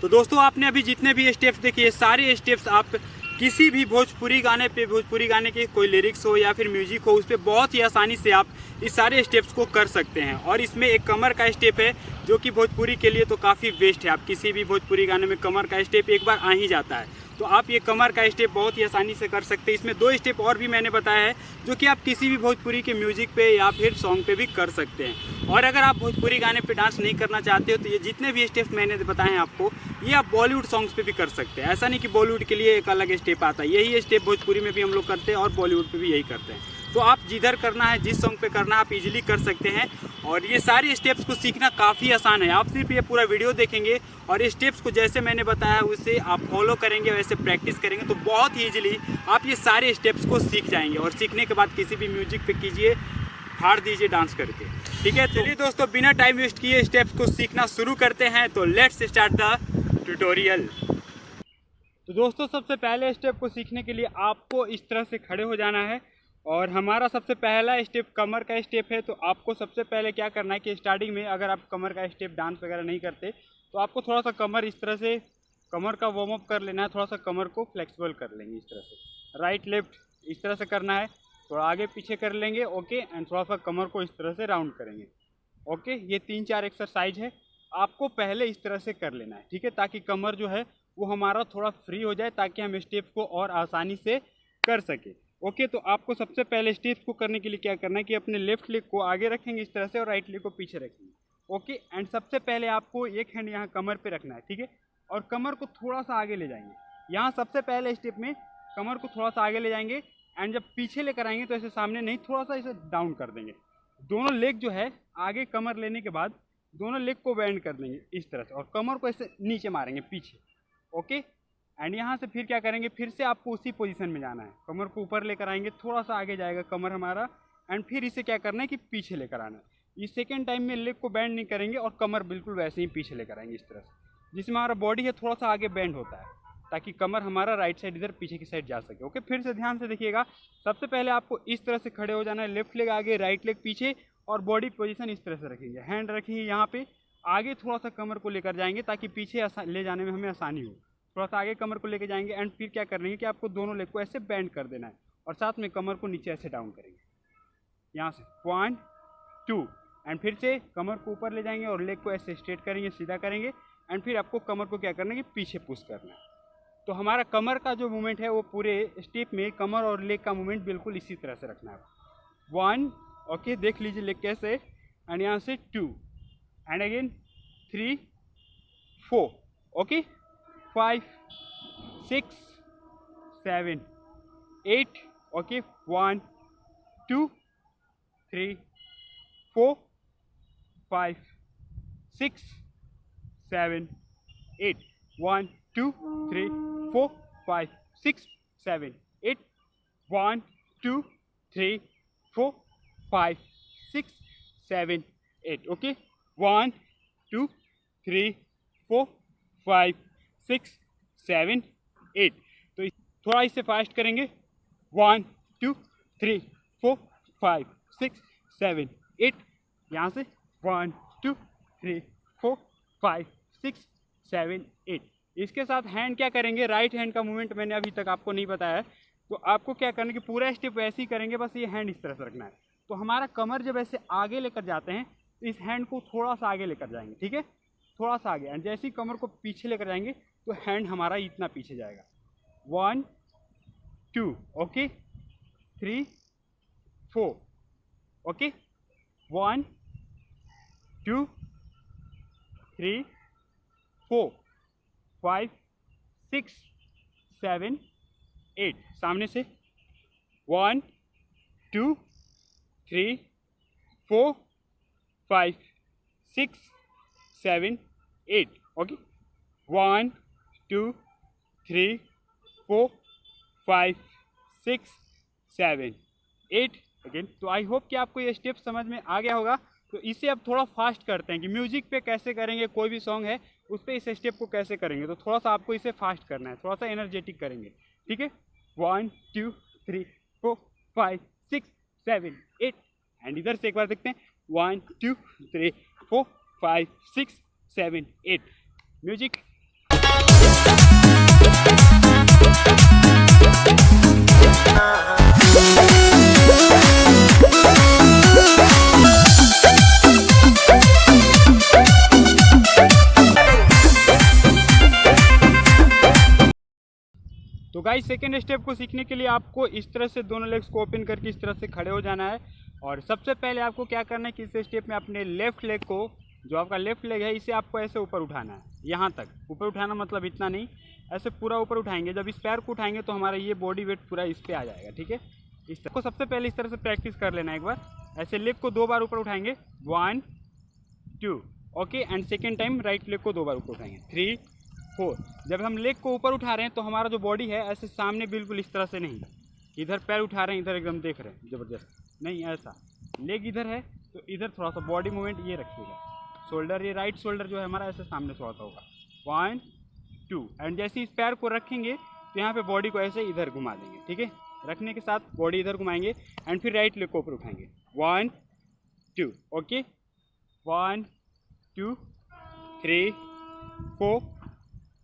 तो दोस्तों आपने अभी जितने भी स्टेप्स देखे ये सारे स्टेप्स आप किसी भी भोजपुरी गाने पे, भोजपुरी गाने के कोई लिरिक्स हो या फिर म्यूजिक हो, उस पर बहुत ही आसानी से आप इस सारे स्टेप्स को कर सकते हैं। और इसमें एक कमर का स्टेप है जो कि भोजपुरी के लिए तो काफ़ी बेस्ट है। आप किसी भी भोजपुरी गाने में कमर का स्टेप एक बार आ ही जाता है, तो आप ये कमर का स्टेप बहुत ही आसानी से कर सकते हैं। इसमें 2 स्टेप और भी मैंने बताया है जो कि आप किसी भी भोजपुरी के म्यूजिक पे या फिर सॉन्ग पे भी कर सकते हैं। और अगर आप भोजपुरी गाने पे डांस नहीं करना चाहते हो तो ये जितने भी स्टेप्स मैंने बताए हैं आपको, ये आप बॉलीवुड सॉन्ग्स पे भी कर सकते हैं। ऐसा नहीं कि बॉलीवुड के लिए एक अलग स्टेप आता है, यही स्टेप भोजपुरी में भी हम लोग करते हैं और बॉलीवुड पे भी यही करते हैं। तो आप जिधर करना है, जिस सॉन्ग पे करना है, आप इजीली कर सकते हैं। और ये सारे स्टेप्स को सीखना काफ़ी आसान है। आप सिर्फ ये पूरा वीडियो देखेंगे और स्टेप्स को जैसे मैंने बताया उसे आप फॉलो करेंगे, वैसे प्रैक्टिस करेंगे तो बहुत ही ईजिली आप ये सारे स्टेप्स को सीख जाएंगे। और सीखने के बाद किसी भी म्यूजिक पे कीजिए, फाड़ दीजिए डांस करके। ठीक है, चलिए दोस्तों बिना टाइम वेस्ट किए स्टेप्स को सीखना शुरू करते हैं। तो लेट्स स्टार्ट द ट्यूटोरियल। तो दोस्तों सबसे पहले स्टेप को सीखने के लिए आपको इस तरह से खड़े हो जाना है। और हमारा सबसे पहला स्टेप कमर का स्टेप है। तो आपको सबसे पहले क्या करना है कि स्टार्टिंग में अगर आप कमर का स्टेप डांस वगैरह नहीं करते तो आपको थोड़ा सा कमर इस तरह से कमर का वार्म अप कर लेना है। थोड़ा सा कमर को फ्लेक्सिबल कर लेंगे इस तरह से, राइट लेफ्ट इस तरह से करना है। थोड़ा आगे पीछे कर लेंगे, ओके। एंड थोड़ा सा कमर को इस तरह से राउंड करेंगे, ओके। ये 3-4 एक्सरसाइज है, आपको पहले इस तरह से कर लेना है, ठीक है, ताकि कमर जो है वो हमारा थोड़ा फ्री हो जाए, ताकि हम स्टेप को और आसानी से कर सके, ओके। तो आपको सबसे पहले स्टेप्स को करने के लिए क्या करना है कि अपने लेफ्ट लेग को आगे रखेंगे इस तरह से और राइट लेग को पीछे रखेंगे, ओके। एंड सबसे पहले आपको एक हैंड यहाँ कमर पे रखना है, ठीक है, और कमर को थोड़ा सा आगे ले जाएंगे। यहाँ सबसे पहले स्टेप में कमर को थोड़ा सा आगे ले जाएंगे एंड जब पीछे लेकर आएंगे तो ऐसे सामने नहीं, थोड़ा सा इसे डाउन कर देंगे। दोनों लेग जो है आगे कमर लेने के बाद दोनों लेग को बेंड कर देंगे इस तरह से और कमर को ऐसे नीचे मारेंगे पीछे, ओके। एंड यहाँ से फिर क्या करेंगे, फिर से आपको उसी पोजीशन में जाना है। कमर को ऊपर लेकर आएंगे, थोड़ा सा आगे जाएगा कमर हमारा, एंड फिर इसे क्या करना है कि पीछे लेकर आना है। इस सेकेंड टाइम में लेग को बेंड नहीं करेंगे और कमर बिल्कुल वैसे ही पीछे लेकर आएंगे इस तरह से, जिसमें हमारा बॉडी है थोड़ा सा आगे बेंड होता है ताकि कमर हमारा राइट साइड इधर पीछे की साइड जा सके, ओके। फिर से ध्यान से देखिएगा, सबसे पहले आपको इस तरह से खड़े हो जाना है, लेफ्ट लेग आगे राइट लेग पीछे और बॉडी पोजीशन इस तरह से रखेंगे। हैंड रखेंगे यहाँ पे, आगे थोड़ा सा कमर को लेकर जाएंगे ताकि पीछे ले जाने में हमें आसानी हो। थोड़ा सा आगे कमर को लेकर जाएंगे एंड फिर क्या करेंगे कि आपको दोनों लेग को ऐसे बेंड कर देना है और साथ में कमर को नीचे ऐसे डाउन करेंगे यहाँ से 1 2 एंड फिर से कमर को ऊपर ले जाएंगे और लेग को ऐसे स्ट्रेट करेंगे, सीधा करेंगे एंड फिर आपको कमर को क्या करना है कि पीछे पुश करना है। तो हमारा कमर का जो मूवमेंट है वो पूरे स्टेप में कमर और लेग का मूवमेंट बिल्कुल इसी तरह से रखना है। 1, ओके, देख लीजिए लेग कैसे, एंड यहाँ से 2 and again 3 4, okay, 5 6 7 8, okay, 1 2 3 4 5 6 7 8, 1 2 3 4 5 6 7 8, 1 2 3 4 5 6 7 8, okay, 1 2 3 4 5 6 7 8। तो थोड़ा इससे फास्ट करेंगे, 1 2 3 4 5 6 7 8, यहाँ से 1 2 3 4 5 6 7 8। इसके साथ हैंड क्या करेंगे, राइट हैंड का मूवमेंट मैंने अभी तक आपको नहीं बताया है, तो आपको क्या करना है कि पूरा स्टेप वैसे ही करेंगे, बस ये हैंड इस तरह से रखना है। तो हमारा कमर जब ऐसे आगे लेकर जाते हैं तो इस हैंड को थोड़ा सा आगे लेकर जाएंगे, ठीक है, थोड़ा सा आगे, एंड जैसे ही कमर को पीछे लेकर जाएंगे तो हैंड हमारा इतना पीछे जाएगा। 1 2, ओके, 3 4, ओके, 1 2 3 4 5 6 7 8। सामने से 1 2 3 4 5 6 7 8, ओके, 1 2 3 4 5 6 7 8 अगेन। तो आई होप कि आपको ये स्टेप समझ में आ गया होगा। तो इसे अब थोड़ा फास्ट करते हैं कि म्यूजिक पे कैसे करेंगे, कोई भी सॉन्ग है उस पर इस स्टेप को कैसे करेंगे। तो थोड़ा सा आपको इसे फास्ट करना है, थोड़ा सा एनर्जेटिक करेंगे, ठीक है। 1 2 3 4 5 6 7 8 एंड इधर से एक बार देखते हैं, 1 2 3 4 5 6 7 8। म्यूजिक। तो गाइस सेकेंड स्टेप को सीखने के लिए आपको इस तरह से दोनों लेग्स को ओपन करके इस तरह से खड़े हो जाना है। और सबसे पहले आपको क्या करना है कि इस स्टेप में अपने लेफ्ट लेग को, जो आपका लेफ्ट लेग है, इसे आपको ऐसे ऊपर उठाना है। यहाँ तक ऊपर उठाना मतलब इतना नहीं, ऐसे पूरा ऊपर उठाएंगे। जब इस पैर को उठाएंगे तो हमारा ये बॉडी वेट पूरा इस पर आ जाएगा, ठीक है। इस तरह को सबसे पहले इस तरह से प्रैक्टिस कर लेना है एक बार। ऐसे लेग को 2 बार ऊपर उठाएंगे, 1 2, okay. And second time right leg को 2 बार ऊपर उठाएंगे, 3 4। जब हम लेग को ऊपर उठा रहे हैं तो हमारा जो बॉडी है ऐसे सामने बिल्कुल इस तरह से नहीं, इधर पैर उठा रहे हैं, इधर एकदम देख रहे हैं ज़बरदस्त नहीं, ऐसा लेग इधर है तो इधर थोड़ा सा बॉडी मूवमेंट ये रखिएगा। शोल्डर, ये राइट शोल्डर जो है हमारा ऐसे सामने थोड़ा सा होगा, 1 2। एंड जैसे इस पैर को रखेंगे तो यहाँ पे बॉडी को ऐसे इधर घुमा देंगे, ठीक है। रखने के साथ बॉडी इधर घुमाएंगे एंड फिर राइट लेग को ऊपर उठाएंगे, 1 2, ओके। 1 2 3 4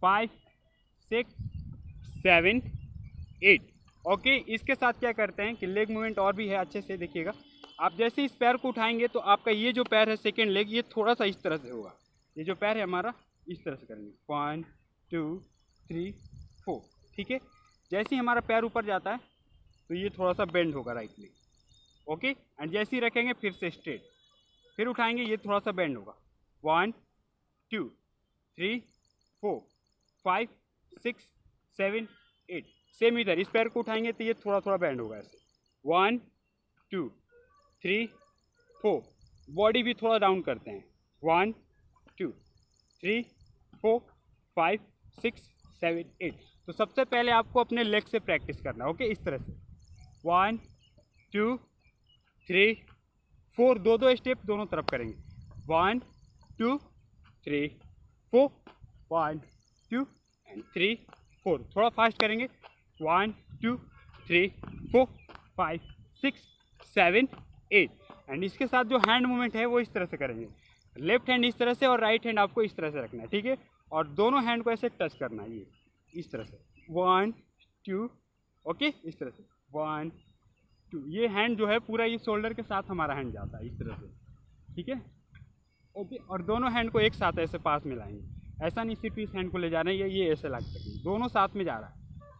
5 6 7 8, ओके। इसके साथ क्या करते हैं कि लेग मूवमेंट और भी है, अच्छे से देखिएगा। आप जैसे इस पैर को उठाएंगे तो आपका ये जो पैर है सेकेंड लेग, ये थोड़ा सा इस तरह से होगा। ये जो पैर है हमारा इस तरह से करेंगे, 1 2 3 4, ठीक है। जैसे ही हमारा पैर ऊपर जाता है तो ये थोड़ा सा बेंड होगा राइट लेग, ओके। एंड जैसे ही रखेंगे फिर से स्ट्रेट, फिर उठाएंगे, ये थोड़ा सा बेंड होगा, 1 2 3 4 5 6 7 8। सेम इधर इस पैर को उठाएंगे तो ये थोड़ा थोड़ा बैंड होगा ऐसे, 1 2 3 4। बॉडी भी थोड़ा डाउन करते हैं, 1 2 3 4 5 6 7 8। तो सबसे पहले आपको अपने लेग से प्रैक्टिस करना है, ओके। इस तरह से 1 2 3 4, 2 स्टेप दोनों तरफ करेंगे, 1 2 3 4 1 2 एंड 3 4। थोड़ा फास्ट करेंगे, 1 2 3 4 5 6 7 8। एंड इसके साथ जो हैंड मूवमेंट है वो इस तरह से करेंगे, लेफ्ट हैंड इस तरह से और राइट हैंड आपको इस तरह से रखना है, ठीक है। और दोनों हैंड को ऐसे टच करना है, ये इस तरह से, 1 2, ओके। इस तरह से 1 2। ये हैंड जो है पूरा ये शोल्डर के साथ हमारा हैंड जाता है इस तरह से, ठीक है, ओके। और दोनों हैंड को एक साथ ऐसे पास में लाएंगे, ऐसा नहीं सिर्फ इस हैंड को ले जा रहे हैं, ये ऐसे लग सकेंगे, दोनों साथ में जा रहा है,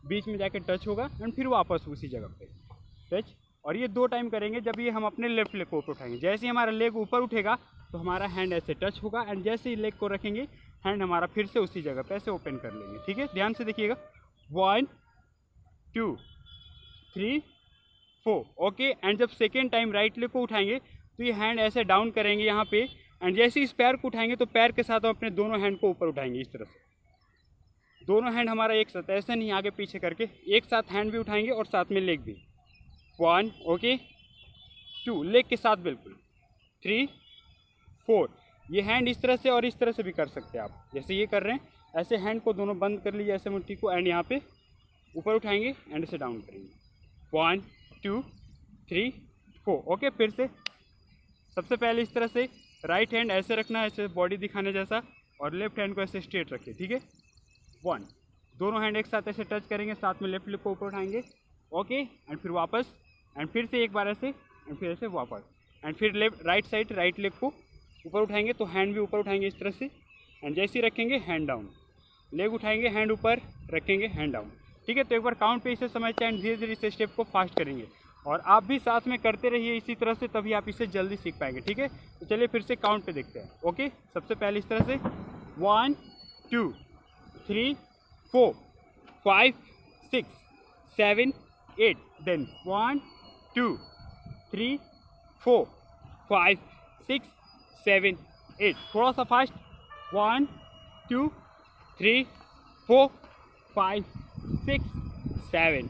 बीच में जाके टच होगा एंड फिर वापस उसी जगह पे टच। और ये 2 टाइम करेंगे जब ये हम अपने लेफ्ट लेग को ऊपर उठाएंगे। जैसे ही हमारा लेग ऊपर उठेगा तो हमारा हैंड ऐसे टच होगा एंड जैसे ही लेग को रखेंगे हैंड हमारा फिर से उसी जगह पे ऐसे ओपन कर लेंगे, ठीक है। ध्यान से देखिएगा, 1 2 3 4, ओके। एंड जब सेकेंड टाइम राइट लेग को उठाएंगे तो ये हैंड ऐसे डाउन करेंगे यहाँ पे एंड जैसे इस पैर को उठाएंगे तो पैर के साथ हम अपने दोनों हैंड को ऊपर उठाएंगे इस तरह से। दोनों हैंड हमारा एक साथ, ऐसे नहीं आगे पीछे करके, एक साथ हैंड भी उठाएंगे और साथ में लेग भी, 1 ओके 2, लेग के साथ बिल्कुल, 3 4। ये हैंड इस तरह से और इस तरह से भी कर सकते हैं आप, जैसे ये कर रहे हैं ऐसे हैंड को दोनों बंद कर लीजिए ऐसे मुट्ठी को एंड यहाँ पे ऊपर उठाएंगे एंड इसे डाउन करेंगे, 1 2 3 4, ओके। फिर से सबसे पहले इस तरह से राइट हैंड ऐसे रखना है, ऐसे बॉडी दिखाने जैसा, और लेफ्ट हैंड को ऐसे स्ट्रेट रखिए, ठीक है। 1, दोनों हैंड एक साथ ऐसे टच करेंगे, साथ में लेफ्ट लेग को ऊपर उठाएंगे, ओके। एंड फिर वापस एंड फिर से एक बार ऐसे एंड फिर ऐसे वापस एंड फिर left right side right leg को ऊपर उठाएंगे तो हैंड भी ऊपर उठाएंगे इस तरह से एंड जैसे ही रखेंगे हैंड डाउन, लेग उठाएंगे हैंड ऊपर रखेंगे हैंड डाउन, ठीक है। तो एक बार काउंट पे इसे समझते हैं एंड धीरे धीरे इस स्टेप को फास्ट करेंगे और आप भी साथ में करते रहिए इसी तरह से, तभी आप इसे जल्दी सीख पाएंगे, ठीक है। तो चलिए फिर से काउंट पे देखते हैं, ओके। सबसे पहले इस तरह से 1 2 3 4 5 6 7 8, देन 1 2 3 4 5 6 7 8। थोड़ा सा फास्ट, 1 2 3 4 5 6 7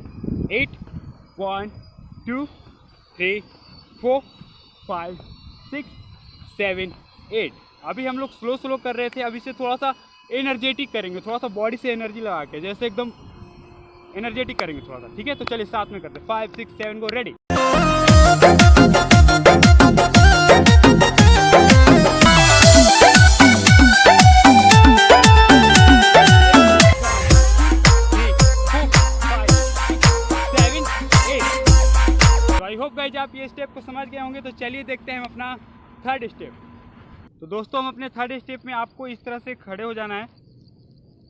8, 1 2 3 4 5 6 7 8। अभी हम लोग स्लो कर रहे थे, अभी से थोड़ा सा एनर्जेटिक करेंगे, थोड़ा सा बॉडी से एनर्जी लगा के, जैसे एकदम एनर्जेटिक करेंगे थोड़ा सा, ठीक है। तो चलिए साथ में करते हैं, 5 6 7 गो, रेडी। गए होंगे, तो चलिए देखते हैं हम अपना थर्ड स्टेप। तो दोस्तों हम अपने थर्ड स्टेप में आपको इस तरह से खड़े हो जाना है।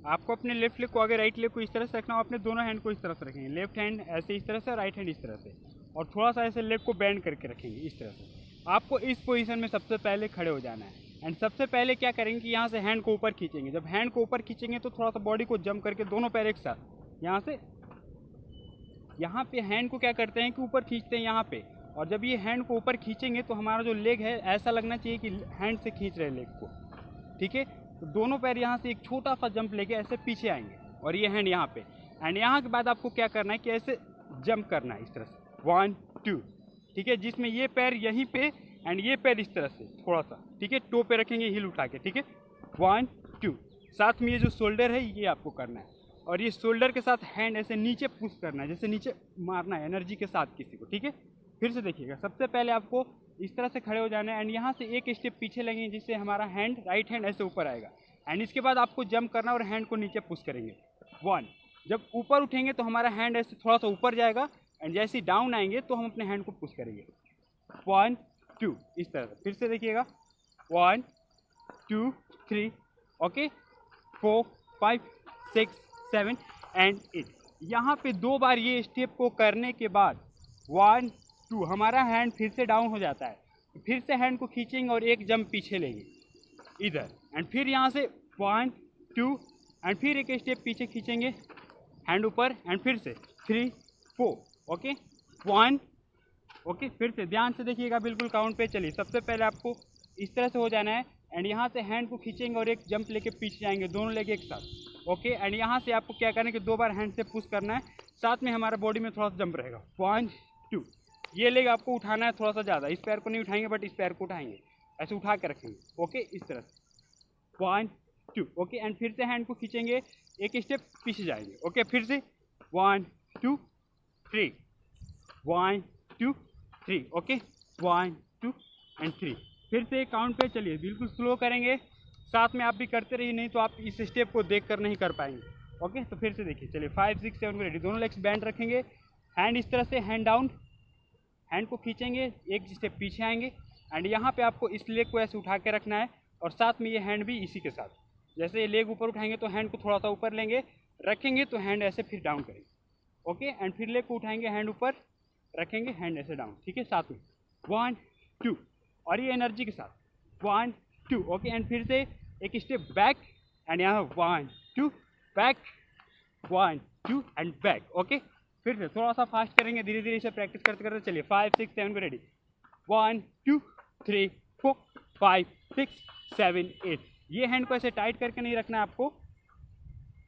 आपको अपने लेफ्ट लेग को आगे राइट लेग को इस तरह से रखना है, अपने दोनों हैंड को इस तरह से रखेंगे, लेफ्ट हैंड ऐसे इस तरह से, राइट हैंड इस तरह से, और थोड़ा सा ऐसे लेग को बेंड करके रखेंगे इस तरह से। आपको इस पोजीशन में सबसे पहले खड़े हो जाना है। एंड सबसे पहले क्या करेंगे कि यहाँ से हैंड को ऊपर खींचेंगे। जब हैंड को ऊपर खींचेंगे तो थोड़ा सा बॉडी को जंप करके दोनों पैर एक साथ यहाँ से, यहाँ पे हैंड को क्या करते हैं कि ऊपर खींचते हैं यहाँ पे, और जब ये हैंड को ऊपर खींचेंगे तो हमारा जो लेग है ऐसा लगना चाहिए कि हैंड से खींच रहे लेग को, ठीक है। तो दोनों पैर यहाँ से एक छोटा सा जंप लेके ऐसे पीछे आएंगे, और ये हैंड यहाँ पे। एंड यहाँ के बाद आपको क्या करना है कि ऐसे जंप करना है इस तरह से, 1 2, ठीक है, जिसमें ये पैर यहीं पे एंड ये पैर इस तरह से थोड़ा सा, ठीक है, टो पे रखेंगे हिल उठा के, ठीक है, 1 2। साथ में ये जो शोल्डर है ये आपको करना है, और ये शोल्डर के साथ हैंड ऐसे नीचे पुश करना है, जैसे नीचे मारना है एनर्जी के साथ किसी को, ठीक है। फिर से देखिएगा, सबसे पहले आपको इस तरह से खड़े हो जाना है एंड यहाँ से एक स्टेप पीछे लगेंगे, जिससे हमारा हैंड, राइट हैंड ऐसे ऊपर आएगा। एंड इसके बाद आपको जंप करना और हैंड को नीचे पुश करेंगे, 1। जब ऊपर उठेंगे तो हमारा हैंड ऐसे थोड़ा सा ऊपर जाएगा, एंड जैसे ही डाउन आएंगे तो हम अपने हैंड को पुश करेंगे, 1 2, इस तरह से। फिर से देखिएगा, 1 2 3, ओके, 4 5 6 7 एंड 8। यहाँ पे 2 बार ये स्टेप को करने के बाद 1 2 हमारा हैंड फिर से डाउन हो जाता है। फिर से हैंड को खींचेंगे और एक जंप पीछे लेंगे इधर, एंड फिर यहाँ से 1 2 एंड फिर एक स्टेप पीछे खींचेंगे, हैंड ऊपर, एंड फिर से 3 4, ओके, 1, ओके। फिर से ध्यान से देखिएगा, बिल्कुल काउंट पे चलिए। सबसे पहले आपको इस तरह से हो जाना है, एंड यहाँ से हैंड को खींचेंगे और एक जंप लेके पीछे जाएंगे, दोनों लेग एक साथ, ओके। एंड यहाँ से आपको क्या करना है कि 2 बार हैंड से पुश करना है, साथ में हमारा बॉडी में थोड़ा सा जंप रहेगा, 1 2। ये लेग आपको उठाना है थोड़ा सा ज़्यादा, इस पैर को नहीं उठाएंगे बट इस पैर को उठाएंगे, ऐसे उठा के रखेंगे, ओके, इस तरह से, 1 2, ओके। एंड फिर से हैंड को खींचेंगे, एक स्टेप पीछे जाएंगे, ओके। फिर से 1 2 3, 1 2 3, ओके, 1 2 एंड 3। फिर से काउंट पे चलिए, बिल्कुल स्लो करेंगे, साथ में आप भी करते रहिए, नहीं तो आप इस स्टेप को देखकर नहीं कर पाएंगे, ओके। तो फिर से देखिए, चलिए 5 6 7 को रेडी, दोनों लेग्स बैंड रखेंगे, हैंड इस तरह से, हैंड डाउन, हैंड को खींचेंगे, एक स्टेप पीछे आएंगे, एंड यहाँ पे आपको इस लेग को ऐसे उठा के रखना है, और साथ में ये हैंड भी इसी के साथ, जैसे ये लेग ऊपर उठाएंगे तो हैंड को थोड़ा सा ऊपर लेंगे, रखेंगे तो हैंड ऐसे फिर डाउन करेंगे, ओके। एंड फिर लेग को उठाएंगे, हैंड ऊपर रखेंगे, हैंड ऐसे डाउन, ठीक है, साथ में 1 2, और ये एनर्जी के साथ 1 2, ओके। एंड फिर से एक स्टेप बैक, एंड यहाँ 1 2 बैक, 1 2 एंड बैक, ओके। फिर से थोड़ा सा फास्ट करेंगे, धीरे धीरे इसे प्रैक्टिस करते करते चलिए, 5 6 7 को रेडी, 1 2 3 4 5 6 7 8। ये हैंड को ऐसे टाइट करके नहीं रखना है आपको,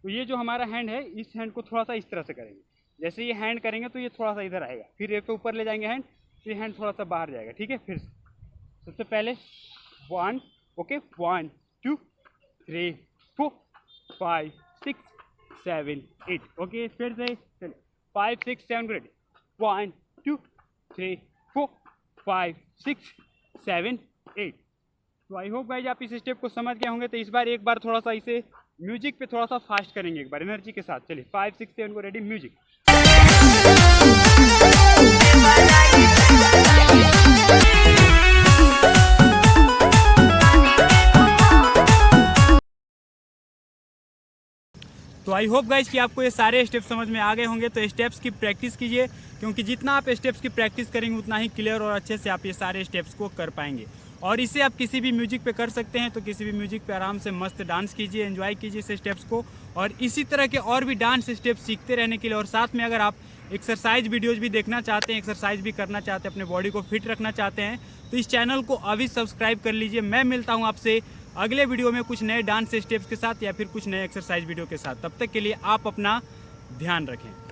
तो ये जो हमारा हैंड है, इस हैंड को थोड़ा सा इस तरह से करेंगे, जैसे ये हैंड करेंगे तो ये थोड़ा सा इधर आएगा, फिर एक तो ऊपर ले जाएंगे हैंड, फिर हैंड थोड़ा सा बाहर जाएगा, ठीक है। फिर सबसे पहले 1, ओके, 1 2 3 4 5 6 7 8, ओके। फिर से चलिए, 5 6 7 रेडी, 1 2 3 4 5 6 7 8। तो आई होप गाइज आप इस स्टेप को समझ गए होंगे। तो इस बार एक बार थोड़ा सा इसे म्यूजिक पे थोड़ा सा फास्ट करेंगे, एक बार एनर्जी के साथ। चलिए 5 6 7 को रेडी, म्यूजिक। तो आई होप गाइज कि आपको ये सारे स्टेप्स समझ में आ गए होंगे। तो स्टेप्स की प्रैक्टिस कीजिए, क्योंकि जितना आप स्टेप्स की प्रैक्टिस करेंगे उतना ही क्लियर और अच्छे से आप ये सारे स्टेप्स को कर पाएंगे। और इसे आप किसी भी म्यूजिक पे कर सकते हैं, तो किसी भी म्यूजिक पे आराम से मस्त डांस कीजिए, एंजॉय कीजिए इस स्टेप्स को। और इसी तरह के और भी डांस स्टेप्स सीखते रहने के लिए, और साथ में अगर आप एक्सरसाइज वीडियोज़ भी देखना चाहते हैं, एक्सरसाइज भी करना चाहते हैं, अपने बॉडी को फिट रखना चाहते हैं, तो इस चैनल को अभी सब्सक्राइब कर लीजिए। मैं मिलता हूँ आपसे अगले वीडियो में कुछ नए डांस स्टेप्स के साथ या फिर कुछ नए एक्सरसाइज वीडियो के साथ। तब तक के लिए आप अपना ध्यान रखें।